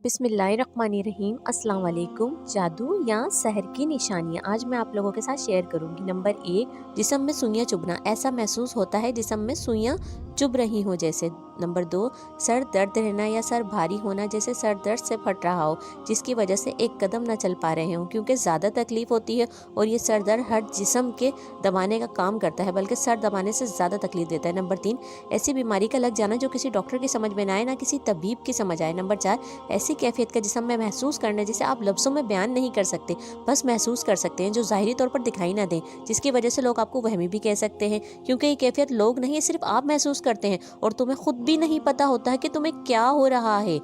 بسم اللہ الرحمن الرحیم۔ السلام علیکم۔ جادو یا سحر کی نشانیاں آج میں آپ لوگوں کے ساتھ شیئر کروں گی۔ نمبر 1، جسم میں سوئیاں چبھنا، ایسا محسوس ہوتا ہے جسم میں سوئیاں چبھ رہی ہوں جیسے۔ نمبر 2، سر درد رہنا یا سر بھاری ہونا جیسے سر درد سے پھٹ رہا ہو جس کی وجہ سے ایک قدم نہ چل پا رہے ہوں کیونکہ زیادہ تکلیف ہوتی ہے اور یہ سر درد ہر جسم کے دبانے کا کام کرتا ہے بلکہ سر دبانے سے زیادہ تکلیف دیتا ہے۔ نمبر 3، ایسی بیماری کا لگ جانا جو کسی ڈاکٹر کی سمجھ میں نہ آئے نہ کسی طبیب کی سمجھ آئے۔ نمبر 4، ایسی کیفیت کا جسم میں محسوس کرنا جسے آپ لفظوں میں بیان نہیں کر سکتے، بس محسوس کر سکتے ہیں، جو ظاہری طور پر دکھائی نہ دیں، جس کی وجہ سے لوگ آپ کو وہمی بھی کہہ سکتے ہیں کیونکہ یہ کیفیت لوگ نہیں صرف آپ محسوس کرتے ہیں اور تمہیں خود بھی نہیں پتا ہوتا ہے کہ تمہیں کیا ہو رہا ہے۔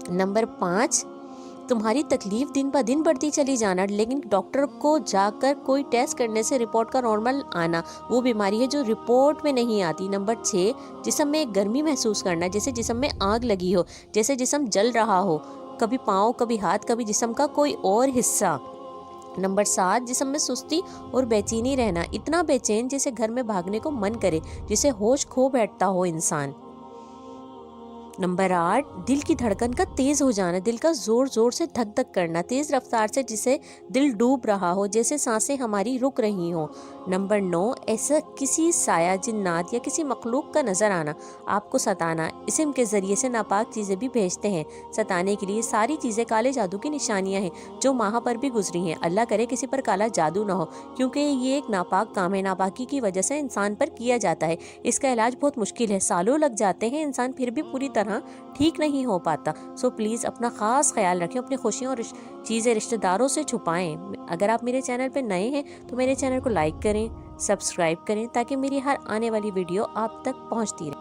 نمبر 5، تمہاری تکلیف دن بہ دن بڑھتی چلی جانا لیکن ڈاکٹر کو جا کر کوئی ٹیسٹ کرنے سے رپورٹ کا نارمل آنا، وہ بیماری ہے جو رپورٹ میں نہیں آتی۔ نمبر 6، جسم میں ایک گرمی محسوس کرنا جیسے جسم میں آگ لگی ہو، جیسے جسم جل رہا ہو، کبھی پاؤں کبھی ہاتھ کبھی جسم کا کوئی اور حصہ۔ نمبر 7، جسم میں سستی اور بے چینی رہنا، اتنا بے چین جیسے گھر میں بھاگنے کو من کرے، جسے ہوش کھو بیٹھتا ہو انسان۔ نمبر 8، دل کی دھڑکن کا تیز ہو جانا، دل کا زور زور سے دھک دھک کرنا، تیز رفتار سے جسے دل ڈوب رہا ہو، جیسے سانسیں ہماری رک رہی ہوں۔ نمبر 9، ایسا کسی سایہ جنات یا کسی مخلوق کا نظر آنا، آپ کو ستانا، اسم کے ذریعے سے ناپاک چیزیں بھی بھیجتے ہیں ستانے کے لیے۔ ساری چیزیں کالے جادو کی نشانیاں ہیں جو ماہ پر بھی گزری ہیں۔ اللہ کرے کسی پر کالا جادو نہ ہو کیونکہ یہ ایک ناپاک کام ہے، ناپاکی کی وجہ سے انسان پر کیا جاتا ہے، اس کا علاج بہت مشکل ہے، سالوں لگ جاتے ہیں، انسان پھر بھی پوری طرح ٹھیک نہیں ہو پاتا۔ سو پلیز اپنا خاص خیال رکھیں، اپنی خوشیوں اور چیزیں رشتہ داروں سے چھپائیں۔ اگر آپ میرے چینل پہ نئے ہیں تو میرے چینل کو لائک کریں، سبسکرائب کریں تاکہ میری ہر آنے والی ویڈیو آپ تک پہنچتی رہے۔